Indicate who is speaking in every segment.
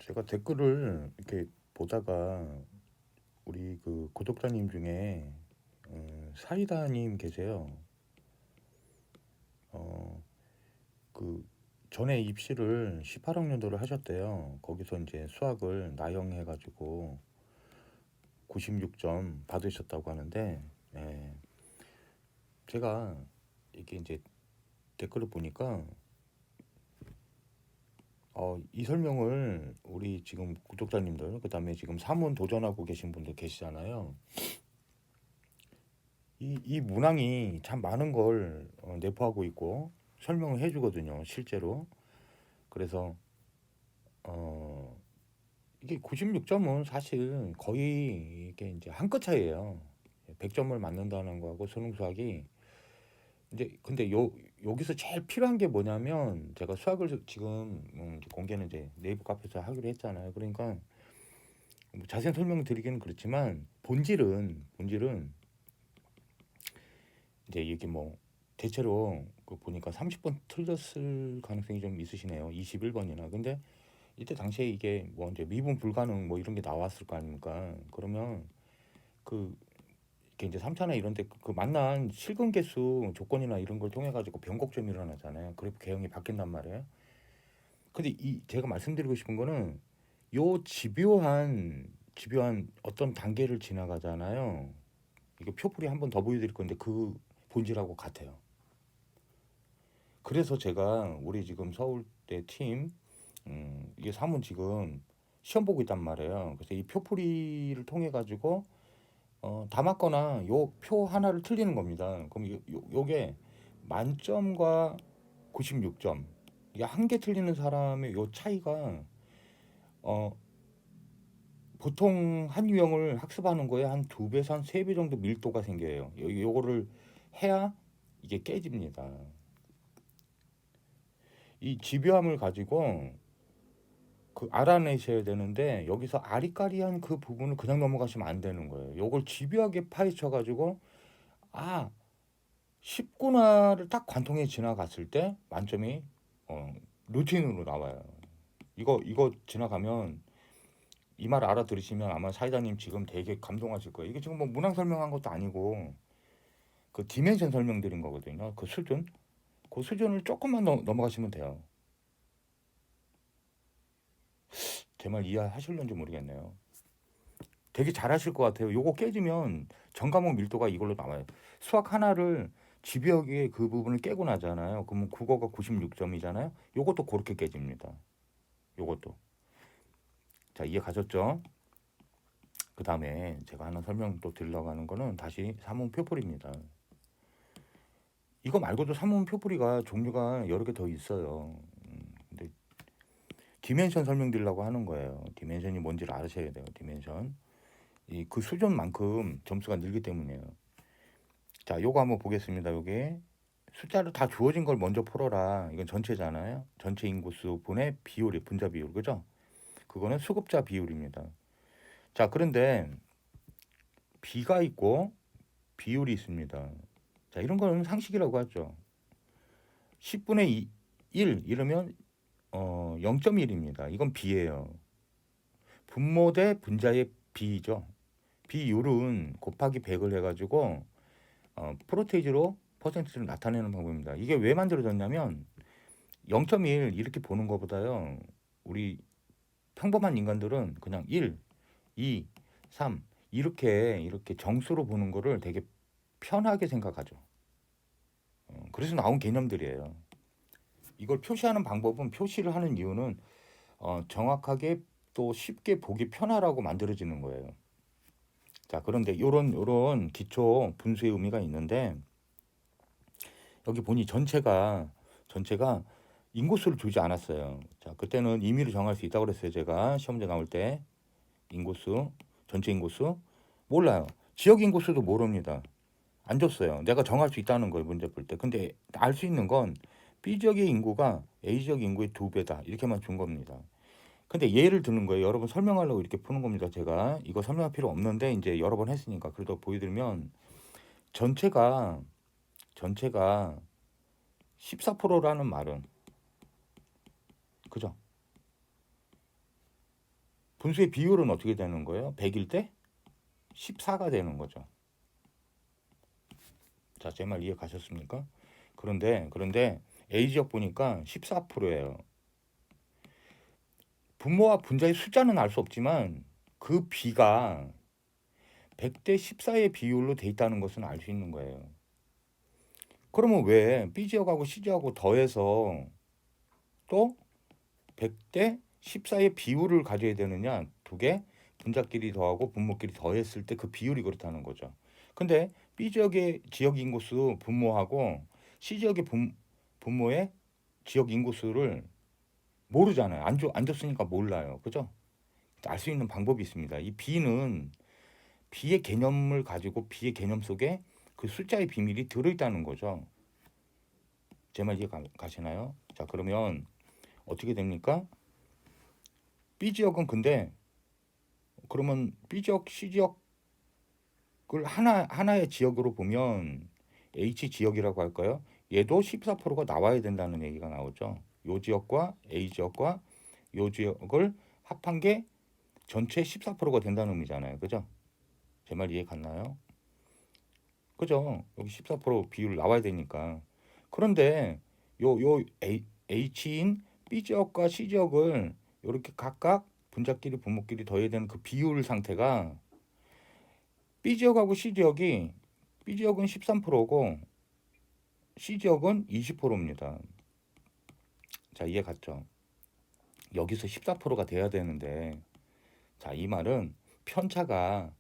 Speaker 1: 제가 댓글을 이렇게 보다가 우리 그 구독자님 중에 사이다님 계세요. 어, 그 전에 입시를 18학년도를 하셨대요. 거기서 이제 수학을 나영해가지고 96점 받으셨다고 하는데, 예, 제가 이게 이제 댓글을 보니까 이 설명을 우리 지금 구독자님들, 그다음에 지금 사문 도전하고 계신 분들 계시잖아요. 이 문항이 참 많은 걸 내포하고 있고 설명을 해주거든요, 실제로. 그래서 어, 이게 96점은 사실 거의 이게 이제 한 끗 차이예요. 100점을 맞는다는 거하고 수능 수학이 이제 근데 여기서 제일 필요한 게 뭐냐면 제가 수학을 지금 공개는 이제 네이버 카페에서 하기로 했잖아요. 그러니까 뭐 자세한 설명 드리기는 그렇지만 본질은 이제 이게 뭐 대체로 그 보니까 30번 틀렸을 가능성이 좀 있으시네요. 21번이나. 근데 이때 당시에 이게 뭐 이제 미분 불가능 뭐 이런 게 나왔을 거 아닙니까? 그러면 그 이게 이제 3차나 이런 데 그 만난 실근 개수 조건이나 이런 걸 통해 가지고 변곡점이 일어나잖아요. 그래프 개형이 바뀐단 말이에요. 근데 이 제가 말씀드리고 싶은 거는 요 집요한 어떤 단계를 지나가잖아요. 이거 표풀이 한 번 더 보여드릴 건데 그 본질하고 같아요. 그래서 제가 우리 지금 서울대 팀 이게 사문 지금 시험 보고 있단 말이에요. 그래서 이 표풀이를 통해 가지고 다 맞거나 요 표 하나를 틀리는 겁니다. 그럼 요게 만점과 96점 이게 한 개 틀리는 사람의 요 차이가 어 보통 한 유형을 학습하는 거에 한 두 배에서 한 세 배 정도 밀도가 생겨요. 요거를 해야 이게 깨집니다. 이 집요함을 가지고 그 알아내셔야 되는데 여기서 아리까리한 그 부분을 그냥 넘어가시면 안 되는 거예요. 요걸 집요하게 파헤쳐 가지고 아 쉽구나를 딱 관통해 지나갔을 때 만점이 어, 루틴으로 나와요. 이거 지나가면 이 말 알아들으시면 아마 사이다님 지금 되게 감동하실 거예요. 이게 지금 뭐 문항 설명한 것도 아니고 그 디멘션 설명드린 거거든요. 그 수준, 그 수준을 조금만 넘어가시면 돼요. 제 말 이해하실런지 모르겠네요. 되게 잘하실 것 같아요. 요거 깨지면 전 과목 밀도가 이걸로 나와요. 수학 하나를 집요하게 그 부분을 깨고 나잖아요. 그러면 국어가 96점이잖아요. 요것도 그렇게 깨집니다. 요것도. 자, 이해 가셨죠? 그 다음에 제가 하나 설명 또 드리려고 하는 거는 다시 사문 표풀입니다. 이거 말고도 사문 표풀이가 종류가 여러 개 더 있어요. 근데 디멘션 설명드리려고 하는 거예요. 디멘션이 뭔지를 알으셔야 돼요. 디멘션. 이 그 수준만큼 점수가 늘기 때문이에요. 자, 요거 한번 보겠습니다. 요게 숫자로 다 주어진 걸 먼저 풀어라. 이건 전체잖아요. 전체 인구수 분의 비율이 분자 비율, 그죠? 그거는 수급자 비율입니다. 자, 그런데 비가 있고 비율이 있습니다. 자, 이런 거는 상식이라고 하죠. 10분의 1 이러면 0.1입니다. 이건 비예요. 분모 대 분자의 비죠. 비율은 곱하기 100을 해가지고 프로테이지로 퍼센트를 나타내는 방법입니다. 이게 왜 만들어졌냐면 0.1 이렇게 보는 것보다요. 우리 평범한 인간들은 그냥 1, 2, 3 이렇게 정수로 보는 거를 되게 편하게 생각하죠. 그래서 나온 개념들이에요. 이걸 표시하는 방법은 표시를 하는 이유는 정확하게 또 쉽게 보기 편하라고 만들어지는 거예요. 자, 그런데 요런 기초 분수의 의미가 있는데 여기 보니 전체가 인구수를 주지 않았어요. 자, 그때는 임의로 정할 수 있다고 그랬어요. 제가 시험제 나올 때 인구수, 전체 인구수 몰라요. 지역 인구수도 모릅니다. 안 줬어요. 내가 정할 수 있다는 거예요. 문제 풀 때. 근데 알 수 있는 건 B 지역의 인구가 A 지역 인구의 2배다. 이렇게만 준 겁니다. 근데 예를 드는 거예요. 여러분 설명하려고 이렇게 푸는 겁니다. 제가 이거 설명할 필요 없는데 이제 여러 번 했으니까 그래도 보여드리면 전체가 14%라는 말은 그죠? 분수의 비율은 어떻게 되는 거예요? 100일 때 14가 되는 거죠. 자, 제 말 이해 가셨습니까? 그런데 A 지역 보니까 14%예요. 분모와 분자의 숫자는 알 수 없지만 그 B가 100대 14의 비율로 돼 있다는 것은 알 수 있는 거예요. 그러면 왜 B 지역하고 C 지역하고 더해서 또 100대 14의 비율을 가져야 되느냐? 두 개 분자끼리 더하고 분모끼리 더했을 때 그 비율이 그렇다는 거죠. 근데 B 지역의 지역 인구수 분모하고 C 지역의 분모의 지역 인구수를 모르잖아요. 안 줬으니까 몰라요. 그죠? 알 수 있는 방법이 있습니다. 이 B의 개념을 가지고 B의 개념 속에 그 숫자의 비밀이 들어있다는 거죠. 제 말 이해 가시나요? 자, 그러면 어떻게 됩니까? B 지역은 근데 그러면 B 지역, C 지역을 하나의 지역으로 보면 H 지역이라고 할까요? 얘도 14%가 나와야 된다는 얘기가 나오죠. 요 지역과 A 지역과 요 지역을 합한 게 전체 14%가 된다는 의미잖아요. 그죠? 제 말 이해 갔나요? 그죠? 여기 14% 비율 나와야 되니까. 그런데 요 H인 B 지역과 C 지역을 이렇게 각각 분자끼리 분모끼리 더해야 되는 그 비율 상태가 B 지역하고 B 지역은 13%고 C 지역은 20%입니다. 자, 이해 갔죠? 여기서 14%가 돼야 되는데, 자, 이 말은 편차가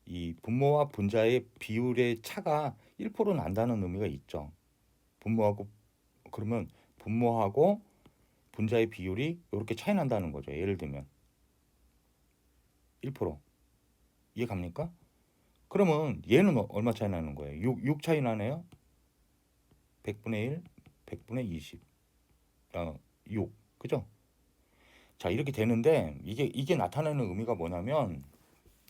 Speaker 1: 이 분모와 분자의 비율의 차가 1% 난다는 의미가 있죠. 분모하고 그러면 분모하고 분자의 비율이 이렇게 차이 난다는 거죠. 예를 들면 1% 이해 갑니까? 그러면 얘는 얼마 차이 나는 거예요? 6 차이 나네요. 100분의 1, 100분의 20, 6, 그죠? 자, 이렇게 되는데 이게 나타내는 의미가 뭐냐면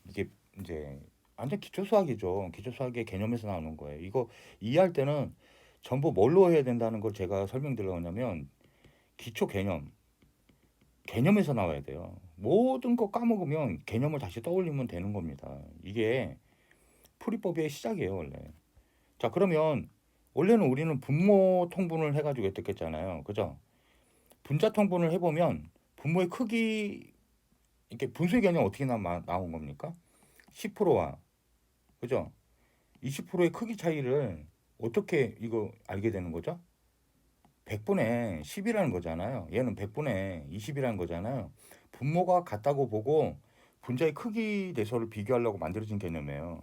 Speaker 1: 이게 이제 완전 기초 수학이죠. 기초 수학의 개념에서 나오는 거예요. 이거 이해할 때는 전부 뭘로 해야 된다는 걸 제가 설명드리려면 기초 개념에서 나와야 돼요. 모든 거 까먹으면 개념을 다시 떠올리면 되는 겁니다. 이게 풀이법의 시작이에요, 원래. 자, 그러면 원래는 우리는 분모 통분을 해가지고 했겠잖아요. 그죠? 분자 통분을 해보면 분모의 크기, 이렇게 분수의 개념 어떻게 나온 겁니까? 10%와, 그죠? 20%의 크기 차이를 어떻게 이거 알게 되는 거죠? 100분의 10이라는 거잖아요. 얘는 100분의 20이라는 거잖아요. 분모가 같다고 보고 분자의 크기 대소를 비교하려고 만들어진 개념이에요.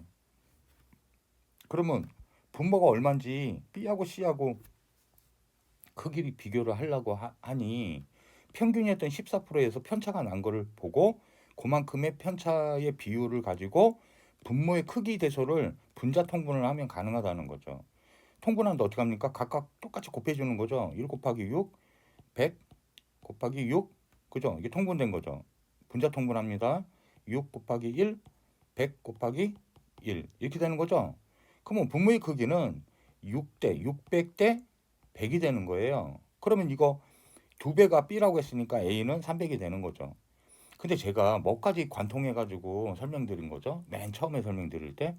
Speaker 1: 그러면 분모가 얼마인지 B하고 C하고 크기를 비교를 하려고 하니 평균이었던 14%에서 편차가 난 거를 보고 그만큼의 편차의 비율을 가지고 분모의 크기 대소를 분자 통분을 하면 가능하다는 거죠. 통분하는데 어떻게 합니까? 각각 똑같이 곱해주는 거죠. 1 곱하기 6, 100 곱하기 6, 그죠? 이게 통분된 거죠. 분자 통분합니다. 6 곱하기 1, 100 곱하기 1 이렇게 되는 거죠. 그러면 분모의 크기는 6대 600대 100이 되는 거예요. 그러면 이거 2배가 B라고 했으니까 A는 300이 되는 거죠. 근데 제가 뭐까지 관통해가지고 설명드린 거죠. 맨 처음에 설명드릴 때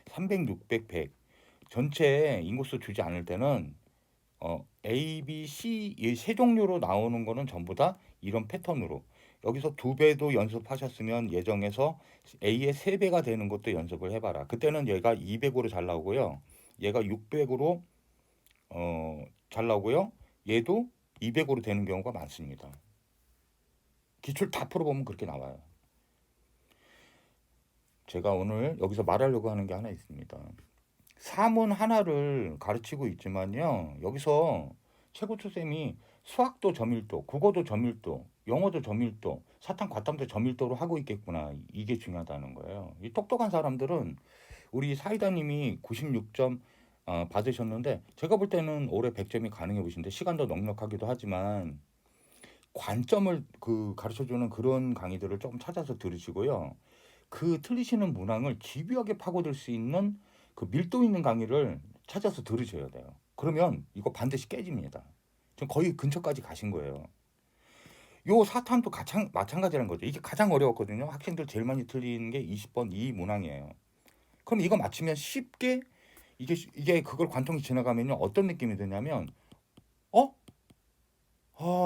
Speaker 1: 300, 600, 100 전체 인구수 주지 않을 때는 A, B, C 이 세 종류로 나오는 거는 전부 다 이런 패턴으로 여기서 2배도 연습하셨으면 예정에서 A의 3배가 되는 것도 연습을 해봐라. 그때는 얘가 200으로 잘 나오고요. 얘가 600으로 잘 나오고요. 얘도 200으로 되는 경우가 많습니다. 기출 다 풀어보면 그렇게 나와요. 제가 오늘 여기서 말하려고 하는 게 하나 있습니다. 사문 하나를 가르치고 있지만요. 여기서 최고초 쌤이 수학도 점일도, 국어도 점일도, 영어도 점일도, 사탐, 과탐도 점일도로 하고 있겠구나. 이게 중요하다는 거예요. 이 똑똑한 사람들은 우리 사이다님이 96점 받으셨는데 제가 볼 때는 올해 100점이 가능해 보시는데 시간도 넉넉하기도 하지만 관점을 가르쳐주는 그런 강의들을 조금 찾아서 들으시고요. 그 틀리시는 문항을 집요하게 파고들 수 있는 그 밀도 있는 강의를 찾아서 들으셔야 돼요. 그러면 이거 반드시 깨집니다. 지금 거의 근처까지 가신 거예요. 요 사탄도 마찬가지라는 거죠. 이게 가장 어려웠거든요. 학생들 제일 많이 틀리는 게 20번 이 문항이에요. 그럼 이거 맞추면 쉽게 이게 그걸 관통이 지나가면요 어떤 느낌이 드냐면 어?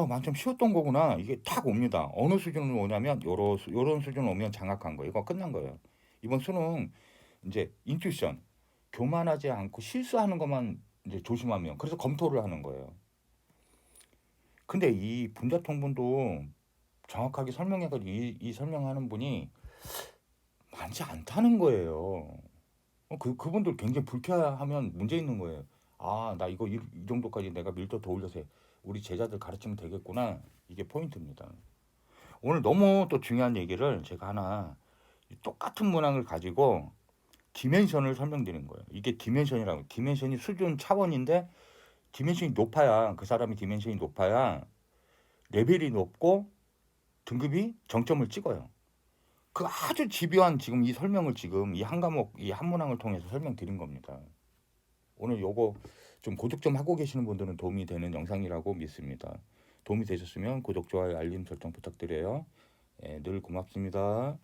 Speaker 1: 만점 쉬웠던 거구나. 이게 탁 옵니다. 어느 수준으로 오냐면 요런 수준으로 오면 장악한 거예요. 이거 끝난 거예요. 이번 수능 이제 인투이션 교만하지 않고 실수하는 것만 이제 조심하면 그래서 검토를 하는 거예요. 근데 이 분자통분도 정확하게 설명해가지고 이 설명하는 분이 많지 않다는 거예요. 그분들 굉장히 불쾌하면 문제 있는 거예요. 아, 나 이거 이 정도까지 내가 밀도 더 올려서 우리 제자들 가르치면 되겠구나. 이게 포인트입니다. 오늘 너무 또 중요한 얘기를 제가 하나 똑같은 문항을 가지고 디멘션을 설명드리는 거예요. 이게 디멘션이라고. 디멘션이 수준 차원인데 디멘션이 높아야 그 사람이 디멘션이 높아야 레벨이 높고 등급이 정점을 찍어요. 그 아주 집요한 지금 이 설명을 지금 이 한 과목 이 한 문항을 통해서 설명드린 겁니다. 오늘 요거 좀 고득 좀 하고 계시는 분들은 도움이 되는 영상이라고 믿습니다. 도움이 되셨으면 구독, 좋아요, 알림 설정 부탁드려요. 늘 고맙습니다.